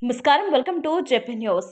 నమస్కారం, welcome to JP news.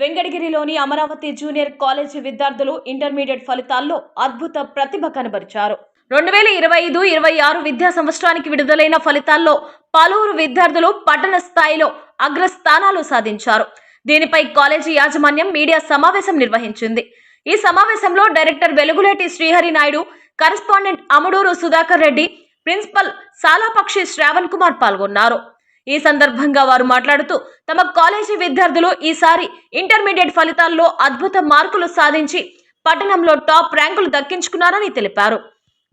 వెంకటగిరిలోని Amaravati junior college విద్యార్థులు ఇంటర్మీడియట్ ఫలితాల్లో అద్భుత ప్రతిభ కనబరిచారు. 2025-26 విద్యా సంవత్సరానికి విడుదలైన ఫలితాల్లో పలువురు విద్యార్థులు పట్టణ స్థాయిలో అగ్రస్థానాలు సాధించారు. దీనిపై కాలేజీ యాజమాన్యం మీడియా సమావేశం నిర్వహించింది. ఈ సమావేశంలో director Veluguleti Srihari Naidu, correspondent Amuduru Sudhakar Reddy, principal Salapakshi Shravan Kumar పాల్గొన్నారు. ఈ సందర్భంగా వారు మాట్లాడుతూ తమ కాలేజీ విద్యార్థులు ఈసారి ఇంటర్మీడియట్ ఫలితాల్లో అద్భుత మార్కులు సాధించి పట్టణంలో టాప్ ర్యాంకులు దక్కించుకున్నారని తెలిపారు.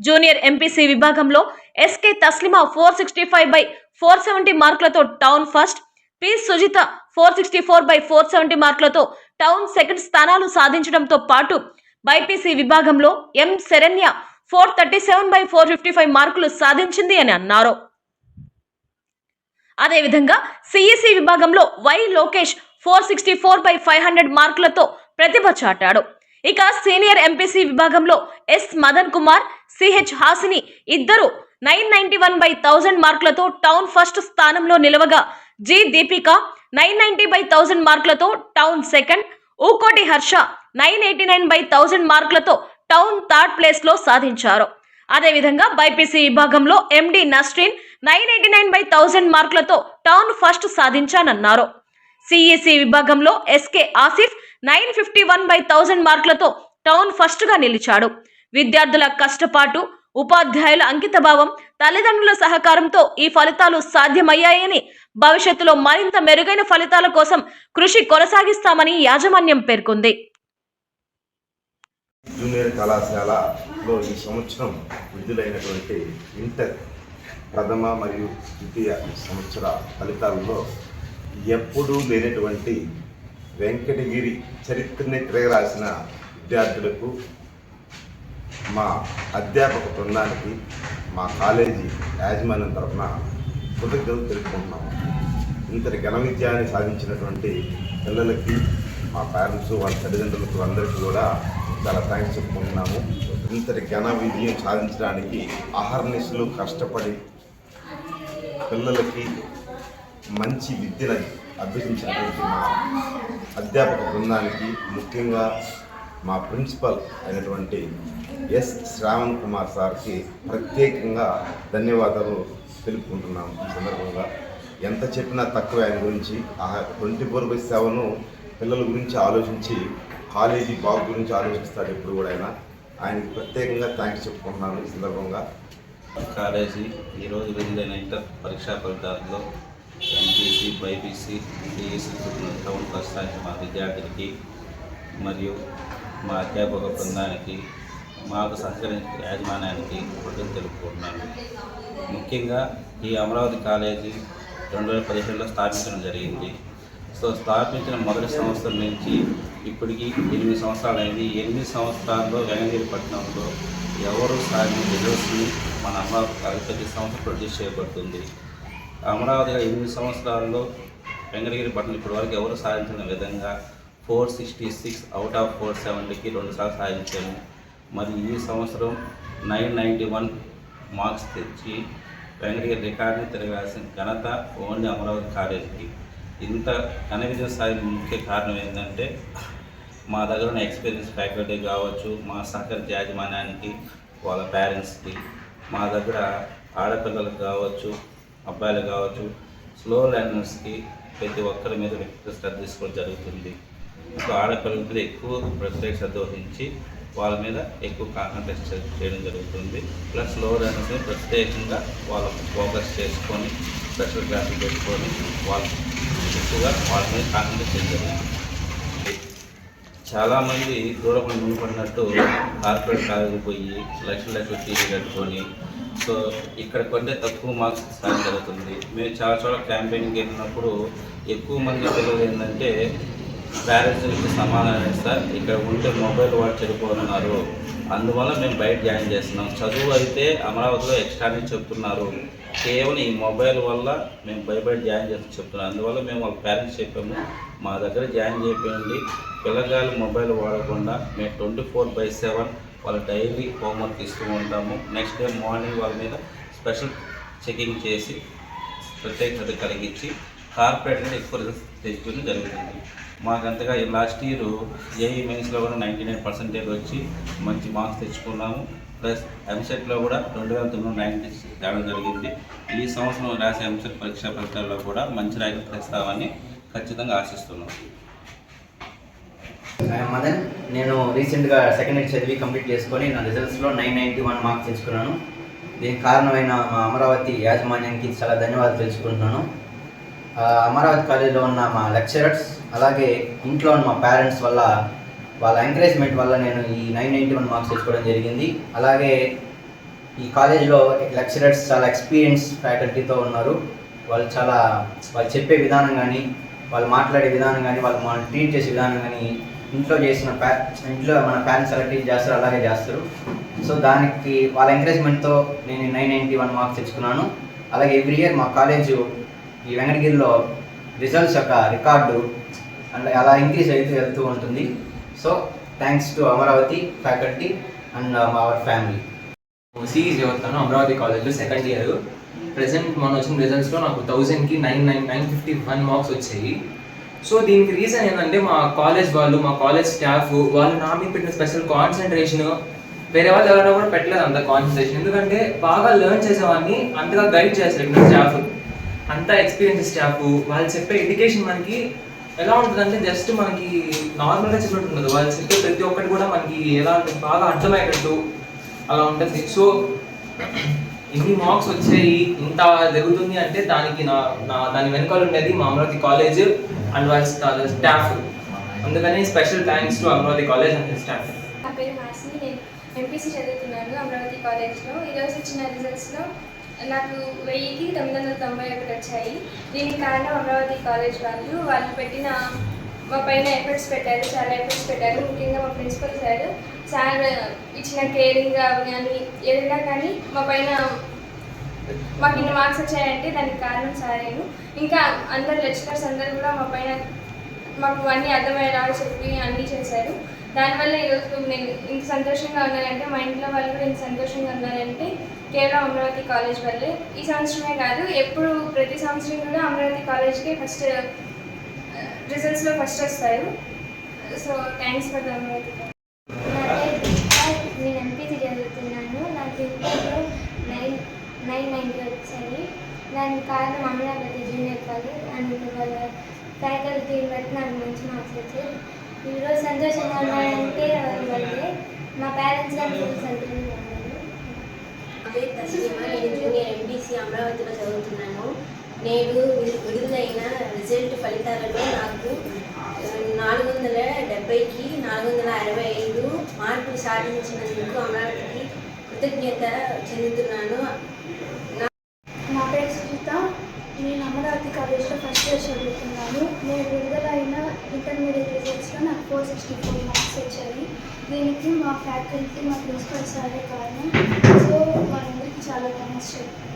జూనియర్ ఎంపీసీ విభాగంలో ఎస్కే తస్లిమా 465/470 మార్కులతో టౌన్ ఫస్ట్, పి సుజిత 464/470 మార్కులతో టౌన్ సెకండ్ స్థానాలు సాధించడంతో పాటు బైపీసీ విభాగంలో ఎం శరణ్య 437/455 మార్కులు సాధించింది అని అన్నారు. అదేవిధంగా సిఈసి విభాగంలో వై లోకేష్ 464/500 మార్కులతో ప్రతిభ చాటాడు. ఇక సీనియర్ ఎంపీసీ విభాగంలో ఎస్ మదన్ కుమార్, సిహెచ్ హాసిని ఇద్దరు 991/1000 మార్కులతో టౌన్ ఫస్ట్ స్థానంలో నిలవగా, జి దీపిక 990/1000 మార్కులతో టౌన్ సెకండ్, ఊకోటి హర్ష 989/1000 మార్కులతో టౌన్ థర్డ్ ప్లేస్ లో సాధించారు. అదేవిధంగా బైపీసీ విభాగంలో ఎండి నస్రీన్ 989/1000 మార్కులతో టౌన్ ఫస్ట్ సాధించానన్నారు. సిఈసి విభాగంలో ఎస్కే ఆసిఫ్ 951/1000 మార్కులతో టౌన్ ఫస్ట్ గా నిలిచాడు. విద్యార్థుల కష్టపాటు, ఉపాధ్యాయుల అంకితభావం, తల్లిదండ్రుల సహకారంతో ఈ ఫలితాలు సాధ్యమయ్యాయని, భవిష్యత్తులో మరింత మెరుగైన ఫలితాల కోసం కృషి కొనసాగిస్తామని యాజమాన్యం పేర్కొంది. జూనియర్ కళాశాలలో ఈ సంవత్సరం విడుదలైనటువంటి ఇంటర్ ప్రథమ మరియు ద్వితీయ సంవత్సర ఫలితాలలో ఎప్పుడూ లేనటువంటి వెంకటగిరి చరిత్రని తిరగరాసిన విద్యార్థులకు, మా అధ్యాపక బృందానికి, మా కాలేజీ యాజమాన్యం తరఫున కృతజ్ఞతలు తెలుపుకుంటున్నాము. ఇంతటి ఘన విజయాన్ని సాధించినటువంటి పిల్లలకి, మా పేరెంట్స్, వాళ్ళ తల్లిదండ్రులకు అందరికీ కూడా చాలా థ్యాంక్స్ చెప్పుకుంటున్నాము. ఇంతటి ఘన విజయం సాధించడానికి అహర్నిశలు కష్టపడి పిల్లలకి మంచి విద్యను అభ్యసించినటువంటి మా అధ్యాపక బృందానికి, ముఖ్యంగా మా ప్రిన్సిపల్ అయినటువంటి ఎస్ శ్రావణ్ కుమార్ సార్కి ప్రత్యేకంగా ధన్యవాదాలు తెలుపుకుంటున్నాము. ఈ సందర్భంగా ఎంత చెప్పినా తక్కువ ఆయన గురించి. 24/7 పిల్లల గురించి ఆలోచించి, కాలేజీ బాగు గురించి ఆలోచిస్తాడు ఎప్పుడు కూడా. ఆయనకి ప్రత్యేకంగా థ్యాంక్స్ చెప్పుకుంటున్నాను. ఈ సందర్భంగా కాలేజీ ఈరోజు విడుదలైన ఇంటర్ పరీక్షా ఫలితాల్లో MPC, BiPC, CEC town first సాధించిన మా విద్యార్థులకి మరియు మా అధ్యాపక బృందానికి, మాకు సహకరించిన యాజమాన్యానికి కృతజ్ఞతలు తెలుపుకుంటున్నాను. ముఖ్యంగా ఈ అమరావతి కాలేజీ 2017లో స్థాపించడం జరిగింది. స్థాపించిన మొదటి సంవత్సరం నుంచి ఇప్పటికి 8 సంవత్సరాలు అయింది. 8 సంవత్సరాల్లో వెంకటగిరి పట్టణంలో ఎవరు సాధించిన రిజల్ట్స్ని మన అమరావతి కాలేజీ ప్రతి సంవత్సరం ప్రొడ్యూస్ చేయబడుతుంది. అమరావతిగా 8 సంవత్సరాల్లో వెంకటగిరి పట్టణం ఇప్పటివరకు ఎవరు సాధించిన విధంగా 466 అవుట్ ఆఫ్ 470కి 2 సార్లు సాధించాము. మరి ఈ సంవత్సరం 991 మార్క్స్ తెచ్చి వెంకటగిరి రికార్డుని తిరగాల్సిన ఘనత ఓన్లీ అమరావతి కాలేజీకి. ఇంత ఘన విజయం సాధించిన ముఖ్య కారణం ఏంటంటే మా దగ్గర ఉన్న ఎక్స్పీరియన్స్ ఫ్యాకల్టీ కావచ్చు, మా సహకార యాజమాన్యానికి, వాళ్ళ పేరెంట్స్కి, మా దగ్గర ఆడపిల్లలకు కావచ్చు, అబ్బాయిలు కావచ్చు, స్లో లెర్నర్స్కి ప్రతి ఒక్కరి మీద వ్యక్తిగత శ్రద్ధ తీసుకోవడం జరుగుతుంది. ఇంకా ఆడపిల్లల మీద ఎక్కువ ప్రత్యేక శ్రద్ధ వహించి వాళ్ళ మీద ఎక్కువ కాన్సన్ట్రేట్ చేయడం జరుగుతుంది. ప్లస్ స్లో లెర్నర్స్ని ప్రత్యేకంగా వాళ్ళకు ఫోకస్ చేసుకొని స్పెషల్ క్లాసులు పెట్టుకొని వాళ్ళు ఎక్కువగా వాళ్ళ మీద కాన్సన్ట్రేట్ చేయడం జరుగుతుంది. చాలామంది దూరం మునిపడినట్టు కార్పొరేట్ కాలేజీకి పోయి లక్షల టీవీ కట్టుకొని ఇక్కడ కొంటే తక్కువ మార్క్స్ సాధన జరుగుతుంది. మేము చాలా చోట్ల క్యాంపెయిన్కి వెళ్ళినప్పుడు ఎక్కువ మంది పిల్లలు ఏంటంటే పేరెంట్స్కి సమాధానం ఇస్తారు, ఇక్కడ ఉంటే మొబైల్ వాడు చెడిపోతున్నారు, అందువల్ల మేము బయట జాయిన్ చేస్తున్నాం. చదువు అయితే అమరావతిలో ఎక్స్ట్రా అని చెప్తున్నారు, కేవలం ఈ మొబైల్ వల్ల మేము బయట జాయిన్ చేసి చెప్తున్నాం. అందువల్ల మేము వాళ్ళ పేరెంట్స్ చెప్పాము, మా దగ్గర జాయిన్ చేయండి, పిల్లగాళ్ళు మొబైల్ వాడకుండా మేము 24/7 వాళ్ళ డైలీ హోంవర్క్ ఇస్తూ ఉంటాము. నెక్స్ట్ డే మార్నింగ్ వాళ్ళ మీద స్పెషల్ చెకింగ్ చేసి ప్రత్యేకత కలిగించి కార్పొరేట్ కంటే ఎక్కువ రిజల్ట్స్ తెచ్చుకోవడం జరుగుతుంది. మాకు అంతగా లాస్ట్ ఇయర్ ఏఈ మెయిన్స్లో కూడా 99% వచ్చి మంచి మార్క్స్ తెచ్చుకున్నాము. ప్లస్ ఎంసెట్లో కూడా 2990 తేవడం జరిగింది. ఈ సంవత్సరం రాసే ఎంసెట్ పరీక్షా ఫలితాల్లో కూడా మంచి ర్యాంకులు తెస్తామని ఖచ్చితంగా ఆశిస్తున్నాం. మదన్, నేను రీసెంట్గా సెకండ్ ఇయర్ చదివి కంప్లీట్ చేసుకొని నా రిజల్ట్స్లో 991 మార్క్స్ తెచ్చుకున్నాను. దీనికి కారణమైన మా అమరావతి యాజమాన్యానికి చాలా ధన్యవాదాలు తెలుసుకుంటున్నాను. అమరావతి కాలేజీలో ఉన్న మా లెక్చరర్స్ అలాగే ఇంట్లో ఉన్న మా పేరెంట్స్ వల్ల, వాళ్ళ ఎంకరేజ్మెంట్ వల్ల నేను ఈ 991 మార్క్స్ తెచ్చుకోవడం జరిగింది. అలాగే ఈ కాలేజీలో లెక్చరర్స్ చాలా ఎక్స్పీరియన్స్ ఫ్యాకల్టీతో ఉన్నారు. వాళ్ళు చెప్పే విధానం కానీ, వాళ్ళు మాట్లాడే విధానం కానీ, వాళ్ళు మనం ట్రీట్ చేసే విధానం కానీ ఇంట్లో మన పేరెంట్స్ ఎలా ట్రీట్ చేస్తారు అలాగే చేస్తారు. సో దానికి వాళ్ళ ఎంకరేజ్మెంట్తో నేను 991 మార్క్స్ తెచ్చుకున్నాను. అలాగే ఎవ్రీ ఇయర్ మా కాలేజు ఈ వెంకటగిరిలో రిజల్ట్స్ యొక్క రికార్డు అలా ఇంక్రీజ్ వెళ్తూ ఉంటుంది. So thanks to Amaravati faculty and our family. CE చదువుతాను అమరావతి కాలేజ్లో సెకండ్ ఇయర్. ప్రెసెంట్ మన వచ్చిన రిజల్ట్స్లో నాకు 1000కి 951 మార్క్స్ వచ్చాయి. సో దీనికి రీజన్ ఏంటంటే మా కాలేజ్ స్టాఫ్ వాళ్ళు నా మీద పెట్టిన స్పెషల్ కాన్సన్ట్రేషన్ వేరే వాళ్ళు ఎవరైనా కూడా పెట్టలేదు అంత కాన్సన్ట్రేషన్. ఎందుకంటే బాగా లెర్న్ చేసేవాడిని అంతగా గైడ్ చేస్తారు స్టాఫ్, అంతా ఎక్స్పీరియన్స్ స్టాఫ్. వాళ్ళు చెప్పే ఎడ్యుకేషన్ మనకి ఎలా ఉంటుందంటే జస్ట్ మనకి నార్మల్గా చెప్పినట్టు ఉండదు. వాళ్ళు చెప్పే ప్రతి ఒక్కటి కూడా మనకి ఎలా ఉంటుంది, బాగా అర్థమయ్యేటట్టు అలా ఉంటుంది. సో ఇన్ని మార్క్స్ వచ్చాయి, ఇంత జరుగుతుంది అంటే దాని వెనకాల ఉండేది మా అమరావతి కాలేజ్ అండ్ వాళ్ళ స్టాఫ్. అందుకని special thanks to Amaravati college and staff. నా పేరు హాసిని, నేను ఎంపీసీ చదువుతున్నాను అమరావతి కాలేజ్లో. ఈరోజు ఇచ్చిన రిజల్ట్స్లో నాకు 1000కి 991 వచ్చాయి. దీనికి కారణం అమరావతి కాలేజ్ వాళ్ళు పెట్టిన మా పైన ఎఫర్ట్స్ పెట్టారు, చాలా ఎఫర్ట్స్ పెట్టారు. ముఖ్యంగా మా ప్రిన్సిపల్ సార్ ఇచ్చిన కేరింగ్ కానీ ఏదైనా కానీ మాకు ఇన్ని మార్క్స్ వచ్చాయంటే దానికి కారణం సారేను. ఇంకా అందరు లెక్చరర్స్ అందరూ కూడా మాకు అన్నీ అర్థమయ్యేలాగా చెప్పి అన్నీ చేశారు. దానివల్ల ఈరోజు నేను ఇంత సంతోషంగా ఉన్నానంటే, మా ఇంట్లో వాళ్ళు కూడా ఇంత సంతోషంగా ఉన్నారంటే కేవలం అమరావతి కాలేజ్ వల్లే. ఈ సంవత్సరమే కాదు, ప్రతి సంవత్సరం కూడా అమరావతి కాలేజ్కి ఫస్ట్ రిజల్ట్స్లో ఫస్ట్ వస్తారు. So thanks for the Amaravati. నేను ఎంపీసీ చదువుతున్నాను. నాకు ఇంటర్లో 990 వచ్చాయి. దానికి కారణం అమరావతి జూనియర్ కాలేజ్ అండ్ వాళ్ళ ఫ్యాకల్టీని బట్టి నాకు మంచి మార్క్స్ వచ్చాయి. ఈరోజు సంతోషంగా ఉన్నాయంటే వాళ్ళే, మా పేరెంట్స్ కానీ ఫుల్ సంతోషంగా ఉన్నారు. అదే తస్లీమా, నేను జూనియర్ ఎంపీసీ అమరావతిలో చదువుతున్నాను. నేను విడుదలైన రిజల్ట్ ఫలితాలలో నాకు 470కి 465 మార్కులు సాధించినందుకు అమరావతికి కృతజ్ఞత చెందుతున్నాను. నా పేరు సుజిత, నేను అమరావతి కాలేజ్లో ఫస్ట్ ఇయర్ చదువుతున్నాను. నేను విడుదలైన ఇంటర్మీడియట్ రిజల్ట్స్లో నాకు 464 మార్క్స్ వచ్చాయి. దీనికి మా ఫ్యాకల్టీ, మా ప్రిన్సిపల్ సారే కారణం. సో మా అందరికీ చాలా థ్యాంక్స్ చెప్తాను.